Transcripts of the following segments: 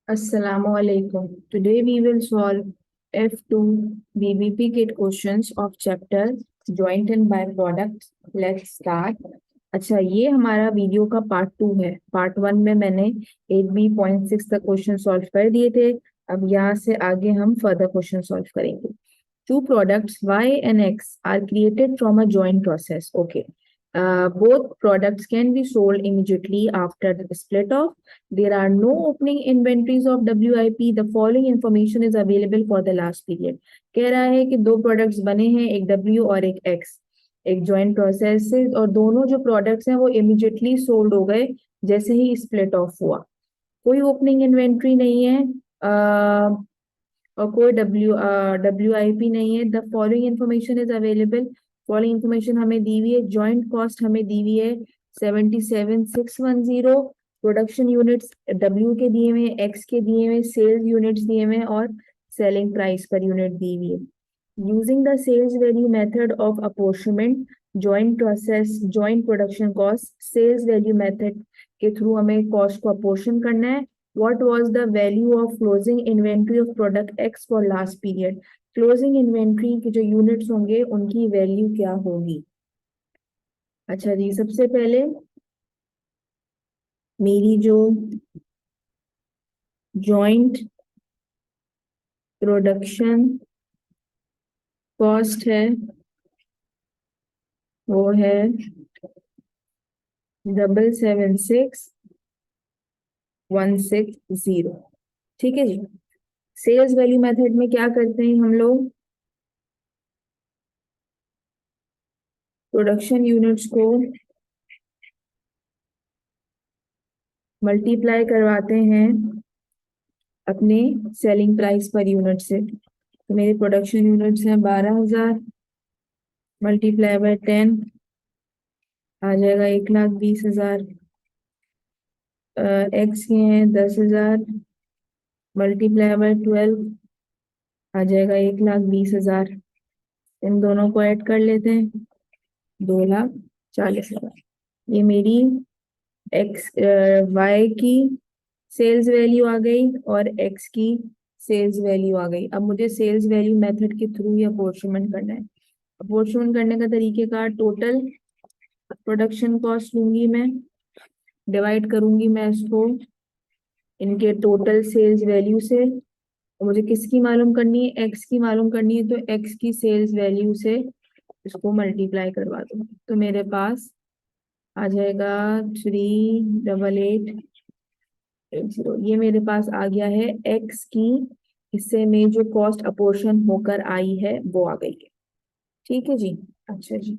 Assalamualaikum. Today we will solve F2 BBP kit questions of chapter Joint and Byproducts. Let's start. अच्छा, ये हमारा video का part 2 है। Part 1 में मैंने 8B.6 तक क्वेश्चन सॉल्व कर दिए थे। अब यहाँ से आगे हम फर्दर क्वेश्चन सॉल्व करेंगे। Two products Y and X are created from a joint process. Okay. Both products can be sold immediately after the split off. There are no opening inventories of WIP. The following information is available for the last period. कह रहा है कि दो products बने हैं, एक W और एक X, एक joint process से, और दोनों जो products हैं वो immediately sold हो गए जैसे ही split off हुआ। कोई opening inventory नहीं है, और कोई WIP नहीं है। The following information is available. Following information हमें दी हुई है। जॉइंट कॉस्ट हमें दी हुई है 77,610। प्रोडक्शन यूनिट्स W के दिए हुए, X के दिए हुए, सेल्स यूनिट्स दिए हुए और सेलिंग प्राइस पर यूनिट दी हुई है। Using the sales value method of apportionment, joint process, joint production cost, sales value method के थ्रू हमें कॉस्ट को अपॉर्शन करना है। What was the value of closing inventory of product X for last period? Closing inventory के जो units होंगे उनकी value क्या होगी? अच्छा जी, सबसे पहले मेरी जो जॉइंट प्रोडक्शन कॉस्ट है वो है 776160। ठीक है जी। सेल्स वैल्यू मेथड में क्या करते हैं हम लोग? प्रोडक्शन यूनिट्स को मल्टीप्लाई करवाते हैं अपने सेलिंग प्राइस पर यूनिट से। तो मेरे प्रोडक्शन यूनिट्स हैं 12,000 मल्टीप्लाई बाय 10 आ जाएगा 1,20,000। एक्स के हैं 10,000 मल्टीप्लाई बाय 12 आ जाएगा 1,20,000। इन दोनों को ऐड कर लेते हैं, 2,40,000। ये मेरी एक्स वाई की सेल्स वैल्यू आ गई और एक्स की सेल्स वैल्यू आ गई। अब मुझे सेल्स वैल्यू मेथड के थ्रू ये अपॉर्चमेंट करना है। अपॉर्चमेंट करने का तरीकेकार, टोटल प्रोडक्शन कॉस्ट लूंगी मैं, डिवाइड करूंगी मैं इसको इनके टोटल सेल्स वैल्यू से। मुझे किसकी मालूम करनी है? एक्स की मालूम करनी है, तो एक्स की सेल्स वैल्यू से इसको मल्टीप्लाई करवा दो। तो मेरे पास आ जाएगा 388,880। ये मेरे पास आ गया है एक्स की हिस्से में जो कॉस्ट अपोर्शन होकर आई है वो आ गई है। ठीक है जी। अच्छा जी,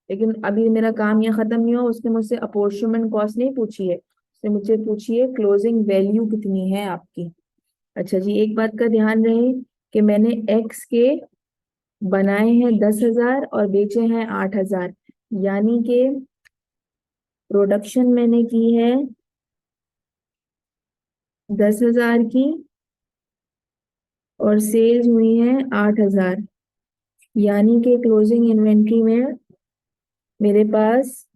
लेकिन अभी मेरा काम यहाँ खत्म नहीं हुआ। उसने मुझसे अपोर्शनमेंट कॉस्ट नहीं पूछी है, उसने मुझसे पूछी है क्लोजिंग वैल्यू कितनी है आपकी। अच्छा जी, एक बात का ध्यान रहे कि मैंने एक्स के बनाए हैं 10,000 और बेचे हैं 8,000, यानी कि प्रोडक्शन मैंने की है 10,000 की और सेल्स हुई है 8,000, यानी कि क्लोजिंग इन्वेंट्री में मेरे पास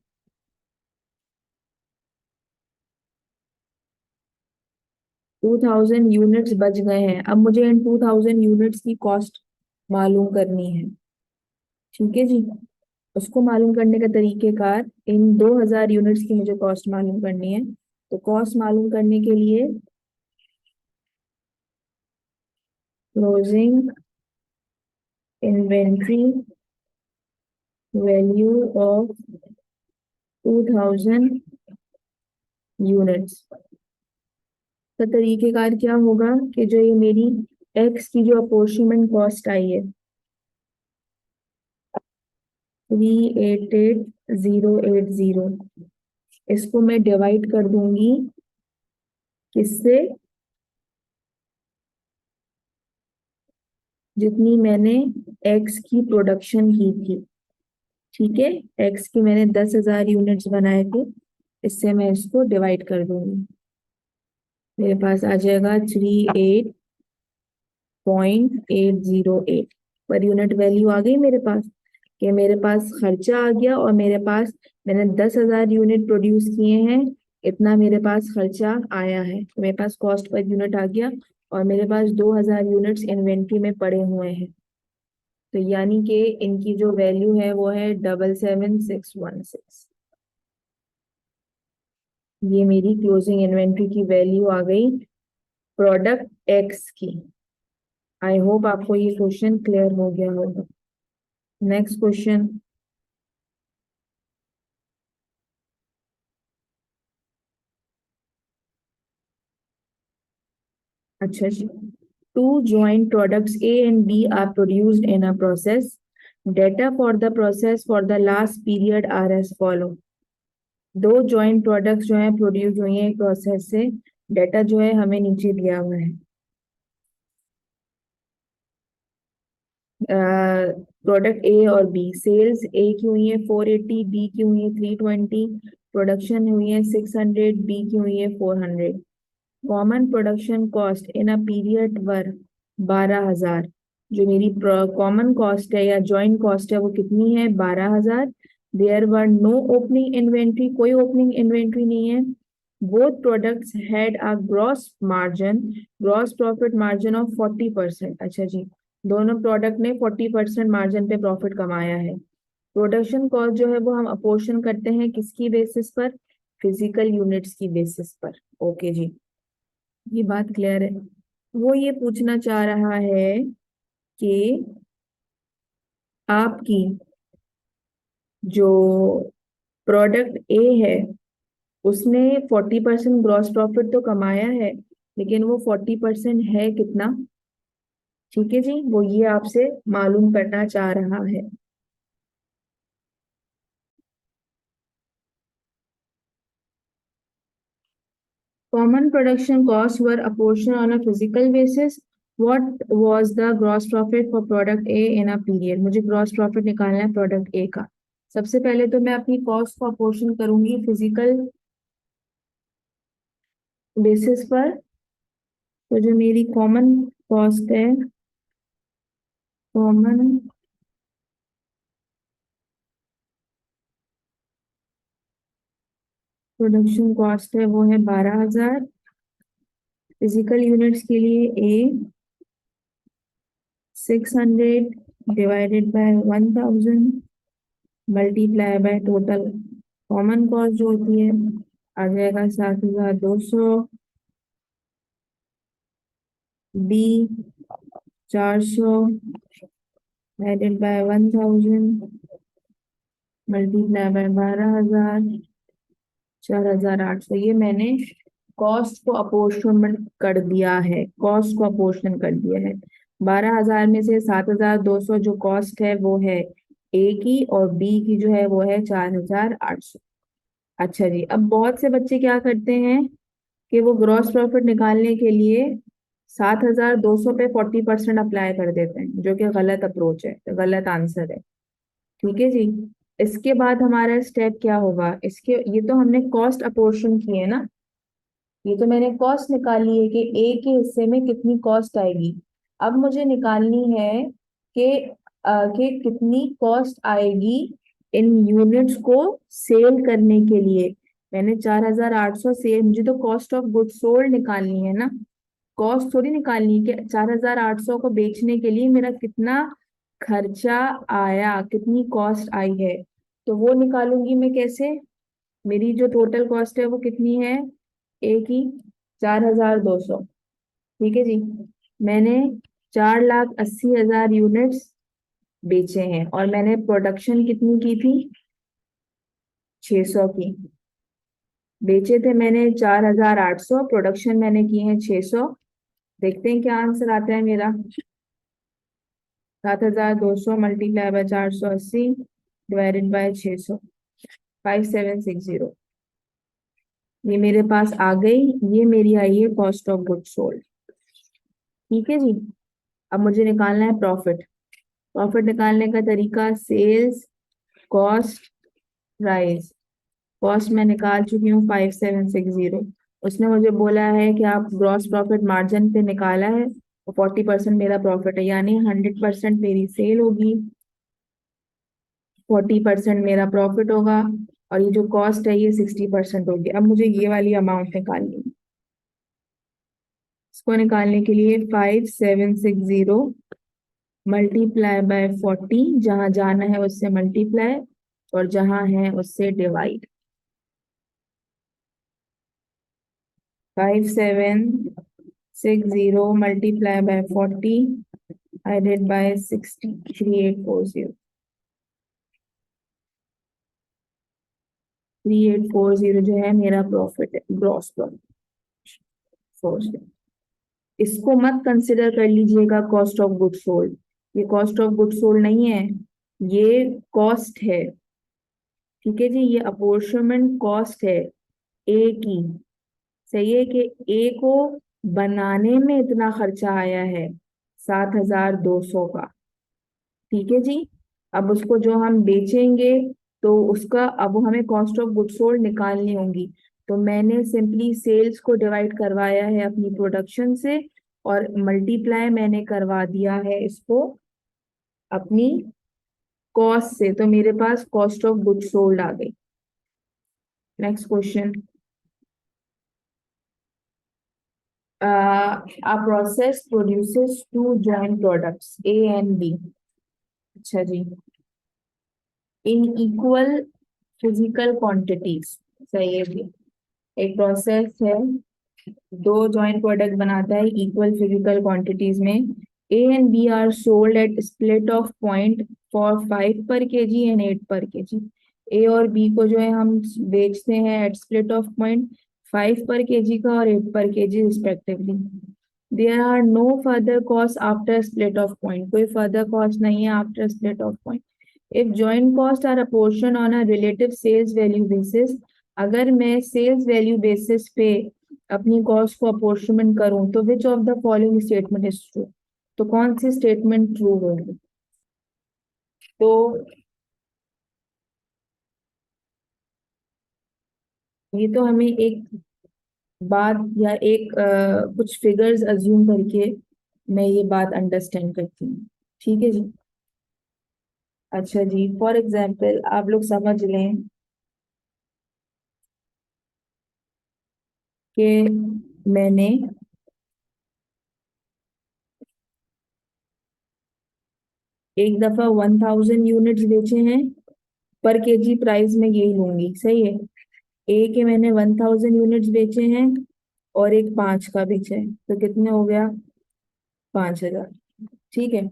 2,000 यूनिट्स बच गए हैं। अब मुझे इन 2,000 यूनिट्स की कॉस्ट मालूम करनी है। ठीक है जी। उसको मालूम करने का तरीकेकार, इन 2,000 यूनिट्स की मुझे कॉस्ट मालूम करनी है। तो कॉस्ट मालूम करने के लिए closing inventory value of 2,000 units का तरीकेकार क्या होगा कि जो ये मेरी एक्स की जो अपोर्शनमेंट कॉस्ट आई है 388,080, इसको मैं डिवाइड कर दूंगी किससे? जितनी मैंने एक्स की प्रोडक्शन की थी। ठीक है, एक्स की मैंने 10,000 यूनिट्स बनाए थे, इससे मैं इसको डिवाइड कर दूंगी। मेरे पास आ जाएगा 38.808 पर यूनिट वैल्यू आ गई मेरे पास। कि मेरे पास खर्चा आ गया और मेरे पास मैंने 10,000 यूनिट प्रोड्यूस किए हैं इतना मेरे पास खर्चा आया है, तो मेरे पास कॉस्ट पर यूनिट आ गया, और मेरे पास 2000 यूनिट्स इन्वेंट्री में पड़े हुए हैं। तो यानी कि इनकी जो वैल्यू है वो है 77616। ये मेरी क्लोजिंग इन्वेंट्री की वैल्यू आ गई प्रोडक्ट एक्स की। आई होप आपको ये क्वेश्चन क्लियर हो गया होगा। Next question. अच्छा जी। Two joint products A and B are produced in a process. Data for the process for the last period are as follow. दो joint products जो है प्रोड्यूस हुई है एक प्रोसेस से, डेटा जो है हमें नीचे दिया हुआ है। प्रोडक्ट ए और बी, सेल्स ए की हुई है 480, बी की हुई है 320, प्रोडक्शन हुई है 600, बी की हुई है 400। Common production cost in a period were 12,000। जो मेरी कॉमन कॉस्ट है या जॉइंट कॉस्ट है वो कितनी है? 12,000। There were no opening inventory, कोई ओपनिंग इन्वेंट्री नहीं है। Both products had a gross margin, gross profit margin of 40%। अच्छा जी, दोनों प्रोडक्ट ने 40% मार्जिन पे प्रॉफिट कमाया है। प्रोडक्शन कॉस्ट जो है वो हम अपोर्शन करते हैं किसकी बेसिस पर? फिजिकल यूनिट्स की बेसिस पर। ओके जी, ये बात क्लियर है। वो ये पूछना चाह रहा है कि आपकी जो प्रोडक्ट ए है उसने 40% ग्रॉस प्रॉफिट तो कमाया है, लेकिन वो 40% है कितना? ठीक है जी, वो ये आपसे मालूम करना चाह रहा है। Common production costs were apportioned on a physical basis. What was the gross profit for product A in a period? मुझे gross profit निकालना है product A का। सबसे पहले तो मैं अपनी कॉस्ट को अपोर्शन करूंगी फिजिकल बेसिस पर। तो जो मेरी कॉमन कॉस्ट है, कॉमन प्रोडक्शन कॉस्ट है वो है 12,000। फिजिकल यूनिट्स के लिए A 600 divided by 1000 multiply by total common cost जो होती है आ जाएगा 7,200। B 400 divided by 1000 multiply by 12,000 4,800। ये मैंने कॉस्ट को अपोर्शनमेंट कर दिया है, कॉस्ट को अपोर्शन कर दिया है। 12,000 में से 7,200 जो कॉस्ट है वो है ए की, और बी की जो है वो है 4,800। अच्छा जी, अब बहुत से बच्चे क्या करते हैं कि वो ग्रॉस प्रॉफिट निकालने के लिए 7,200 पे 40% अप्लाई कर देते हैं, जो कि गलत अप्रोच है, गलत आंसर है। ठीक है जी। इसके बाद हमारा स्टेप क्या होगा? इसके ये तो हमने कॉस्ट अपोर्शन की है ना, ये तो मैंने कॉस्ट निकाली है कि ए के हिस्से में कितनी कॉस्ट आएगी। अब मुझे निकालनी है कि कि कितनी कॉस्ट आएगी इन यूनिट्स को सेल करने के लिए। मैंने 4,800 सेल, मुझे तो कॉस्ट ऑफ गुड्स सोल्ड निकालनी है ना, कॉस्ट थोड़ी निकालनी है कि 4,800 को बेचने के लिए मेरा कितना खर्चा आया, कितनी कॉस्ट आई है। तो वो निकालूंगी मैं कैसे? मेरी जो टोटल कॉस्ट है वो कितनी है ए की? 4,200। ठीक है जी। मैंने 4,80,000 यूनिट्स बेचे हैं, और मैंने प्रोडक्शन कितनी की थी? 600 की। बेचे थे मैंने 4,800, प्रोडक्शन मैंने की है 600। देखते हैं क्या आंसर आता है मेरा। 7,200 मल्टीप्लाई बाय 480 डिवाइडेड बाय 600, 5760। ये मेरे पास आ गई, ये मेरी आई है कॉस्ट ऑफ गुड्स सोल्ड। ठीक है जी। अब मुझे निकालना है प्रॉफिट। प्रॉफिट निकालने का तरीका सेल्स कॉस्ट प्राइस। कॉस्ट मैं निकाल चुकी हूँ 5760। उसने मुझे बोला है कि आप ग्रॉस प्रॉफिट मार्जिन पे निकाला है, और 40% मेरा प्रॉफिट है, यानी 100% मेरी सेल होगी, 40% मेरा प्रॉफिट होगा। और ये जो कॉस्ट है ये 60% होगी। अब मुझे ये वाली अमाउंट निकालनी है। इसको निकालने के लिए 5760 मल्टीप्लाई बाय 40, जहां जाना है उससे मल्टीप्लाई और जहां है उससे divide. 5760 multiply by 40 divided by 60, 3840। 3840 जो है मेरा प्रॉफिट है, ग्रॉस प्रॉफिट। इसको मत कंसिडर कर लीजिएगा कॉस्ट ऑफ गुड सोल्ड। ये कॉस्ट ऑफ गुड सोल्ड नहीं है, ये कॉस्ट है। ठीक है जी, ये अपोर्शनमेंट कॉस्ट है ए की। सही है कि ए को बनाने में इतना खर्चा आया है 7200 का। ठीक है जी। अब उसको जो हम बेचेंगे तो उसका अब हमें कॉस्ट ऑफ गुड सोल्ड निकालनी होगी। तो मैंने सिंपली सेल्स को डिवाइड करवाया है अपनी प्रोडक्शन से और मल्टीप्लाई मैंने करवा दिया है इसको अपनी कॉस्ट से, तो मेरे पास कॉस्ट ऑफ गुड सोल्ड आ गई। Next question. a process produces two joint products A and B। अच्छा जी, इन इक्वल फिजिकल क्वांटिटीज। सही है जी। एक प्रोसेस है, दो जॉइंट प्रोडक्ट बनाता है इक्वल फिजिकल क्वांटिटीज में। A and B are sold at split off point for 5 per KG and 8 per KG. ए और बी को जो है हम बेचते हैं eight split off point 5 per KG का और 8 per kg respectively. There are no further cost after split off point, कोई फर्दर कॉस्ट नहीं है after split off point. If joint cost are apportion on a relative sales value basis, अगर मैं sales value basis पे अपनी cost को अपॉर्चमेंट करूं तो which of the following statement is true. तो कौन सी स्टेटमेंट ट्रू होगी। तो ये तो हमें एक बात या एक कुछ फिगर्स अज्यूम करके मैं ये बात अंडरस्टैंड करती हूँ। ठीक है जी। अच्छा जी, फॉर एग्जाम्पल आप लोग समझ लें कि मैंने एक दफा 1000 यूनिट्स बेचे हैं, पर केजी प्राइस में यही लूंगी। सही है। ए के मैंने 1000 यूनिट्स बेचे हैं और एक 5 का बेचा है, तो कितने हो गया 5000। ठीक है।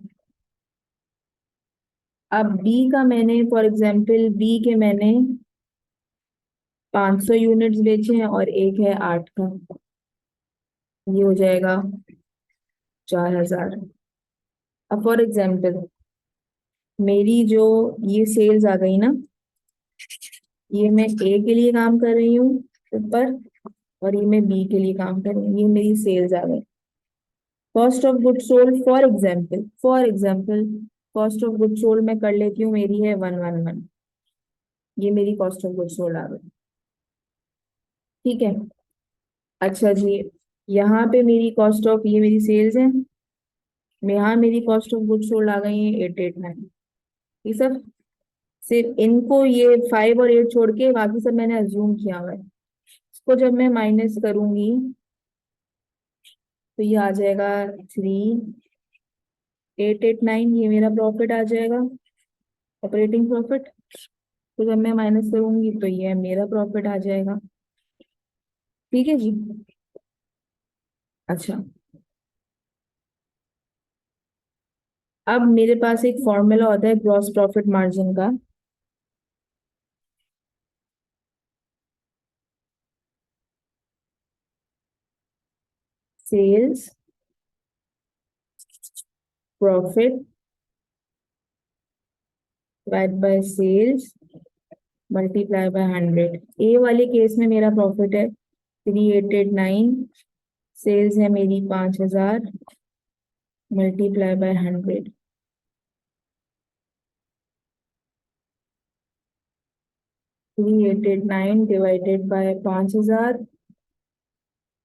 अब बी का मैंने फॉर एग्जांपल बी के मैंने 500 यूनिट्स बेचे हैं और एक है 8 का, ये हो जाएगा 4000। अब फॉर एग्जांपल मेरी जो ये सेल्स आ गई ना, ये मैं ए के लिए काम कर रही हूँ ऊपर और ये मैं बी के लिए काम कर रही हूँ, ये मेरी सेल्स आ गई। Cost of good sold for example cost of good sold मैं कर लेती हूँ, मेरी है 111। ये मेरी कॉस्ट ऑफ गुड सोल्ड आ गई। ठीक है। अच्छा जी, यहाँ पे मेरी कॉस्ट ऑफ ये मेरी सेल्स है, यहाँ मेरी कॉस्ट ऑफ गुड सोल्ड आ गई है 889। ये सब सिर्फ इनको ये 5 और 8 छोड़ के बाकी सब मैंने अज्यूम किया हुआ है। इसको जब मैं माइनस करूंगी तो ये आ जाएगा 3889, ये मेरा प्रॉफिट आ जाएगा, ऑपरेटिंग प्रॉफिट। तो जब मैं माइनस करूंगी तो ये मेरा प्रॉफिट आ जाएगा। ठीक है जी। अच्छा, अब मेरे पास एक फॉर्मूला होता है ग्रॉस प्रॉफिट मार्जिन का। Sales profit divide by sales multiply by 100। A वाले केस में मेरा प्रॉफिट है 3889, सेल्स है मेरी 5000 multiply by 100। 3889 divided by 5000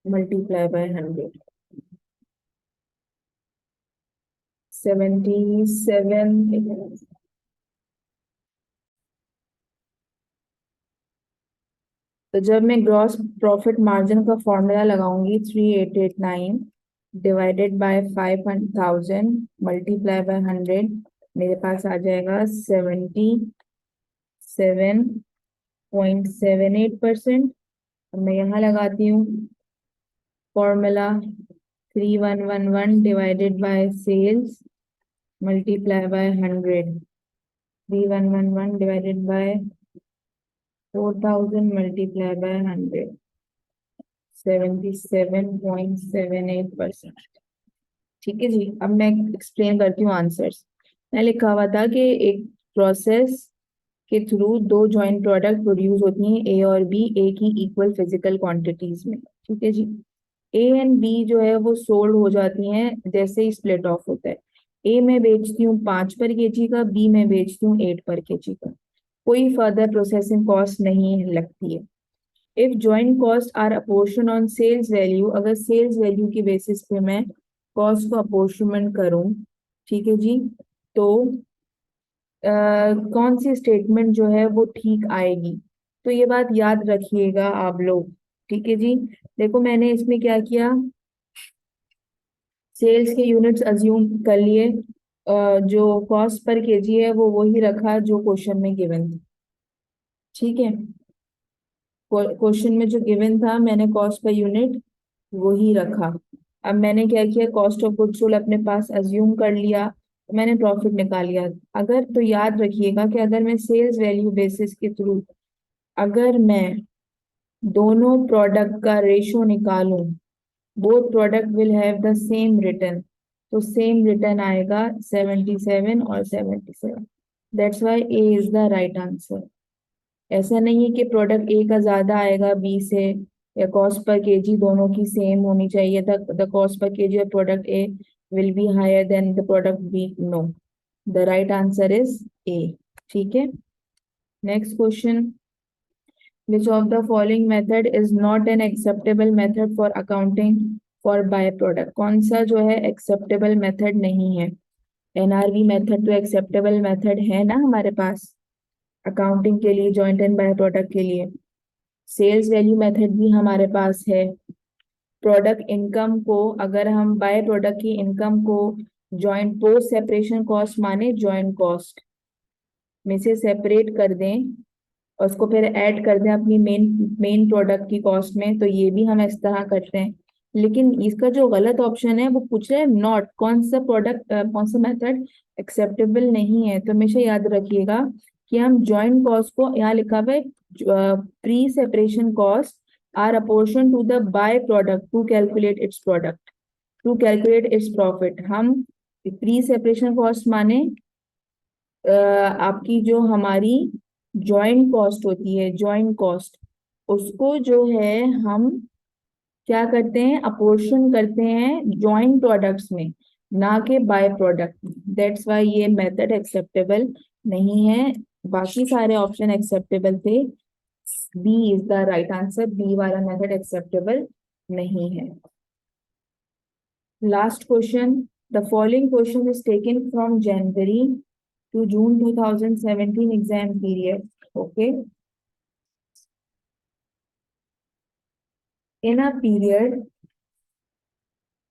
multiply by 100। 77। तो जब मैं ग्रॉस प्रॉफिट मार्जिन का फॉर्मूला लगाऊंगी 3889 डिवाइडेड बाय 5,000 मल्टीप्लाई बाय 100, मेरे पास आ जाएगा 77.78%। अब मैं यहाँ लगाती हूँ formula 3111 divided by sales multiply by 100, 3111 divided by 4,000 multiply by 100, 77.78%। ठीक है जी। अब मैं एक्सप्लेन करती हूँ आंसर्स। मैं लिखा हुआ था कि एक प्रोसेस के थ्रू दो जॉइंट प्रोडक्ट प्रोड्यूस होती हैं, ए और बी, ए की इक्वल फिजिकल क्वांटिटीज में। ठीक है जी। ए एंड बी जो है वो सोल्ड हो जाती हैं जैसे ही स्प्लिट ऑफ होता है। ए में बेचती हूँ 5 पर केजी का, बी में बेचती हूँ 8 पर केजी का। कोई फर्दर प्रोसेसिंग कॉस्ट नहीं लगती है। If joint cost are apportion on sales value, अगर सेल्स वैल्यू की बेसिस पे मैं कॉस्ट को अपोर्शनमेंट करूं, ठीक है जी, तो कौन सी स्टेटमेंट जो है वो ठीक आएगी। तो ये बात याद रखिएगा आप लोग। ठीक है जी। देखो मैंने इसमें क्या किया, सेल्स के यूनिट्स अज्यूम कर लिए, जो कॉस्ट पर केजी है वो वही रखा जो क्वेश्चन में गिवन था। ठीक है, क्वेश्चन में जो गिवन था मैंने कॉस्ट पर यूनिट वही रखा। अब मैंने क्या किया, कॉस्ट ऑफ गुड्स सोल्ड अपने पास अज्यूम कर लिया, तो मैंने प्रॉफिट निकाल लिया। अगर तो याद रखिएगा कि अगर मैं सेल्स वैल्यू बेसिस के थ्रू अगर मैं दोनों प्रोडक्ट का रेशो निकालूं, both product will have the same return, तो सेम रिटर्न आएगा 77 और 77। That's why A is the right answer. ऐसा नहीं है कि प्रोडक्ट ए का ज्यादा आएगा बी से, या कॉस्ट पर केजी दोनों की सेम होनी चाहिए था, द कॉस्ट पर केजी और product A will be higher than the product B. No, the right answer is A. ठीक है। Next question, which of the following method is not an acceptable method for accounting for byproduct? कौन सा जो है acceptable method नहीं है। NRV method तो acceptable method है ना हमारे पास अकाउंटिंग के लिए, जॉइंट एंड बाय प्रोडक्ट के लिए। सेल्स वैल्यू मेथड भी हमारे पास है। प्रोडक्ट इनकम को अगर हम बाय प्रोडक्ट की इनकम को जॉइंट पोस्ट सेपरेशन कॉस्ट माने जॉइंट कॉस्ट में से सेपरेट कर दें और उसको फिर ऐड कर दें अपनी मेन मेन प्रोडक्ट की कॉस्ट में, तो ये भी हम इस तरह करते हैं। लेकिन इसका जो गलत ऑप्शन है वो पूछ रहे हैं नॉट, कौन सा प्रोडक्ट कौन सा मेथड एक्सेप्टेबल नहीं है। तो हमेशा याद रखिएगा कि हम जॉइंट कॉस्ट को, यहाँ लिखा हुआ है pre separation cost are apportion to the by product to calculate its product to calculate its profit. हम प्री सेपरेशन कॉस्ट माने आपकी जो हमारी जॉइंट कॉस्ट होती है, जॉइंट कॉस्ट, उसको जो है हम क्या करते हैं, अपोर्शन करते हैं जॉइंट प्रोडक्ट्स में, ना कि बाय प्रोडक्ट। दैट्स वाई ये मेथड एक्सेप्टेबल नहीं है। बाकी सारे ऑप्शन एक्सेप्टेबल थे। B is the right answer, B वाला मेथड एक्सेप्टेबल नहीं है। Last question, the following question is taken from January to June 2017 exam period. Okay. In a period,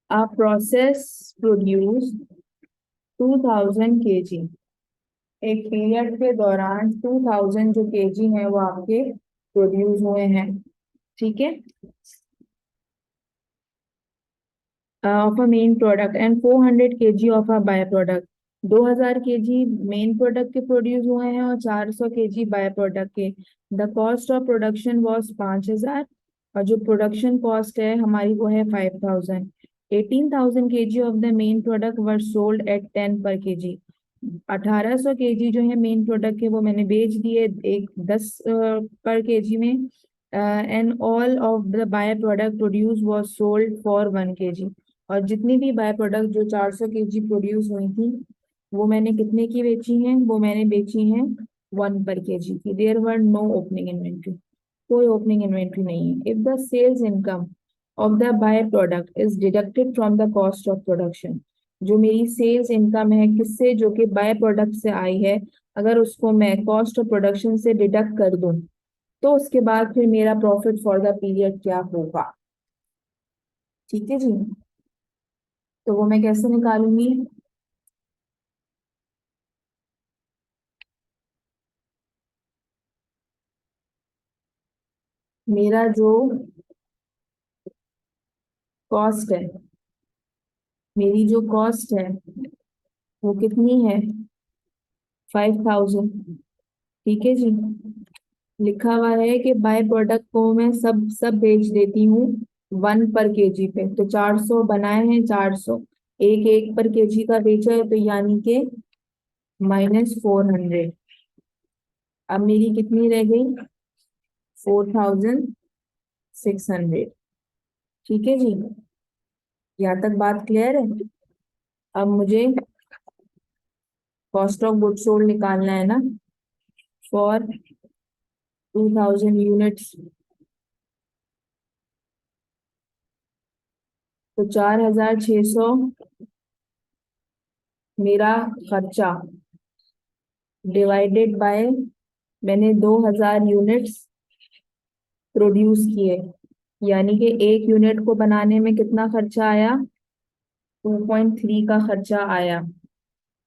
a process produced 2000 kg. एक period के दौरान 2000 जो KG है वो आपके प्रोड्यूस हुए हैं। ठीक है, of a main product and 400 KG of a by product. 2000 KG main product के प्रोड्यूस हुए हैं और 400 केजी बाय प्रोडक्ट के। The cost of production was 5000 और जो प्रोडक्शन कॉस्ट है हमारी वो है 5000। 18,000 KG of the main product were sold at 10 पर केजी। 1800 केजी जो है मेन प्रोडक्ट के वो मैंने बेच दिए एक 10 पर केजी में। And all of the by product produce was sold for 1 KG. और जितनी भी बाय प्रोडक्ट जो 400 केजी प्रोड्यूस हुई थी वो मैंने कितने की बेची हैं, वो मैंने बेची हैं 1 पर केजी की। There were no opening inventory, कोई ओपनिंग इन्वेंट्री नहीं है। If the sales income of the by product is deducted from the cost of production, जो मेरी सेल्स इनकम है किससे, जो कि बाय प्रोडक्ट से आई है, अगर उसको मैं कॉस्ट ऑफ प्रोडक्शन से डिडक्ट कर दूं तो उसके बाद फिर मेरा प्रॉफिट फॉर द पीरियड क्या होगा। ठीक है जी, तो वो मैं कैसे निकालूंगी। मेरा जो कॉस्ट है, मेरी जो कॉस्ट है वो कितनी है, 5000। ठीक है जी, लिखा हुआ है कि बाय प्रोडक्ट को मैं सब सब बेच देती हूँ 1 पर केजी पे। तो 400 बनाए हैं, 400 एक एक पर केजी का बेचा है, तो यानी कि -400। अब मेरी कितनी रह गई, 4600। ठीक है जी, यहाँ तक बात क्लियर है। अब मुझे कॉस्ट ऑफ गुड सोल्ड निकालना है ना, फॉर 2000 यूनिट्स। तो 4600 मेरा खर्चा डिवाइडेड बाय, मैंने 2000 यूनिट्स प्रोड्यूस किए, यानी कि एक यूनिट को बनाने में कितना खर्चा आया, 2.3 का खर्चा आया।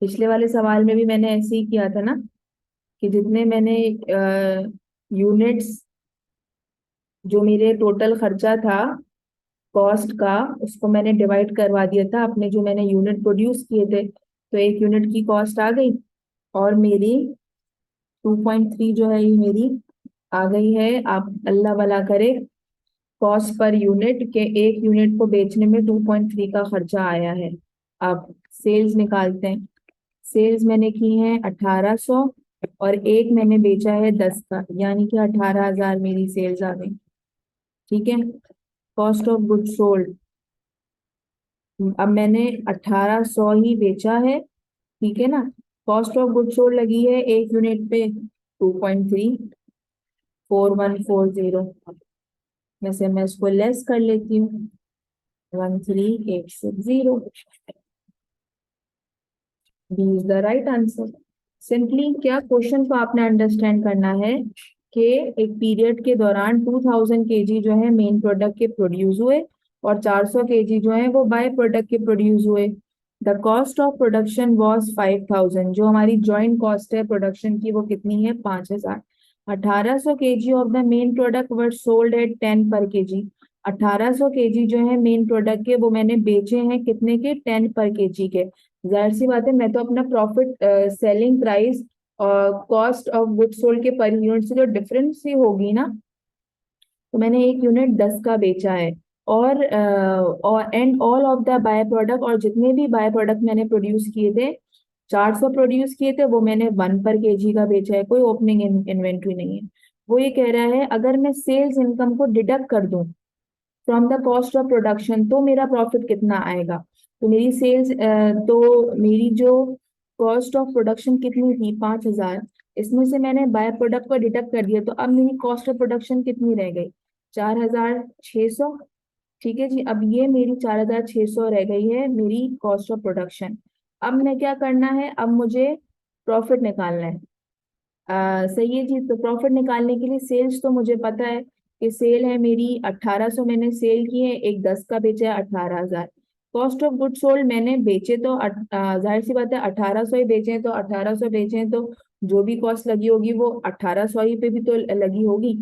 पिछले वाले सवाल में भी मैंने ऐसे ही किया था ना, कि जितने मैंने यूनिट्स, जो मेरे टोटल खर्चा था कॉस्ट का, उसको मैंने डिवाइड करवा दिया था अपने जो मैंने यूनिट प्रोड्यूस किए थे। तो एक यूनिट की कॉस्ट आ गई, और मेरी 2.3 जो है ये मेरी आ गई है। आप अल्लाह भला करे, कॉस्ट पर यूनिट के एक यूनिट को बेचने में 2.3 का खर्चा आया है। अब सेल्स निकालते हैं। सेल्स मैंने की है 1800, और एक मैंने बेचा है 10 का, यानी कि 18000 मेरी सेल्स आ गई। ठीक है, कॉस्ट ऑफ गुड सोल्ड, अब मैंने 1800 ही बेचा है। ठीक है ना, कॉस्ट ऑफ गुड सोल्ड लगी है एक यूनिट पे 2.3, 4140 में से मैं इसको लेस कर लेती हूँ, 13860। B is the right answer. Simply क्या क्वेश्चन को आपने अंडरस्टैंड करना है कि एक पीरियड के दौरान 2000 केजी जो है मेन प्रोडक्ट के प्रोड्यूस हुए, और 400 केजी जो है वो बाय प्रोडक्ट के प्रोड्यूस हुए। The cost of production was 5000, जो हमारी जॉइंट कॉस्ट है प्रोडक्शन की वो कितनी है, 5000। 1800 KG of the main product were sold at 10 पर केजी। 1800 केजी जो है मेन प्रोडक्ट के वो मैंने बेचे हैं कितने के, 10 पर केजी के। जाहिर सी बात है, मैं तो अपना प्रॉफिट सेलिंग प्राइस और कॉस्ट ऑफ गुड सोल्ड के पर यूनिट से जो डिफरेंस ही होगी ना, तो मैंने एक यूनिट 10 का बेचा है। और and all of the by product, और जितने भी बाय प्रोडक्ट मैंने प्रोड्यूस किए थे, 400 प्रोड्यूस किए थे, वो मैंने 1 पर केजी का बेचा है, कोई ओपनिंग इन्वेंट्री नहीं है। वो ये कह रहा है अगर मैं सेल्स इनकम को डिडक्ट कर दूं from the cost of production, तो मेरा प्रॉफिट कितना आएगा। तो मेरी सेल्स, तो मेरी जो कॉस्ट ऑफ प्रोडक्शन कितनी थी, 5000, इसमें से मैंने बाय प्रोडक्ट को डिडक्ट कर दिया, तो अब मेरी कॉस्ट ऑफ प्रोडक्शन कितनी रह गई, 4600। ठीक है जी, अब ये मेरी 4600 रह गई है मेरी कॉस्ट ऑफ प्रोडक्शन। अब मैं क्या करना है, अब मुझे प्रॉफिट निकालना है। सही है जी, तो प्रॉफिट निकालने के लिए सेल्स तो मुझे पता है कि सेल है मेरी 1800, मैंने सेल की है, एक 10 का बेचा है 18000। कॉस्ट ऑफ गुड सोल्ड मैंने बेचे तो जाहिर सी बात है 1800 ही बेचे हैं, तो 1800 बेचे हैं, तो जो भी कॉस्ट लगी होगी वो 1800 ही पे भी तो लगी होगी।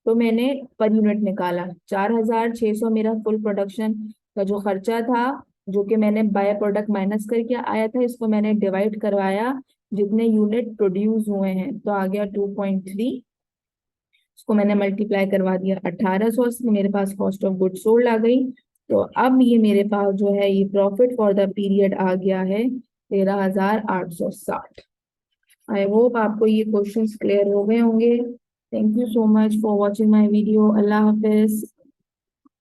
तो मैंने पर यूनिट निकाला 4600 मेरा फुल प्रोडक्शन का जो खर्चा था, जो कि मैंने बाय प्रोडक्ट माइनस करके आया था, इसको मैंने डिवाइड करवाया जितने यूनिट प्रोड्यूस हुए हैं, तो आ गया 2.3। इसको मैंने मल्टीप्लाई करवा दिया 1800 से, मेरे पास कॉस्ट ऑफ गुड सोल्ड आ गई। तो अब ये मेरे पास जो है ये प्रॉफिट फॉर द पीरियड आ गया है 13860। आई होप आपको ये क्वेश्चंस क्लियर हो गए होंगे। Thank you so much for watching my video. Allah Hafiz.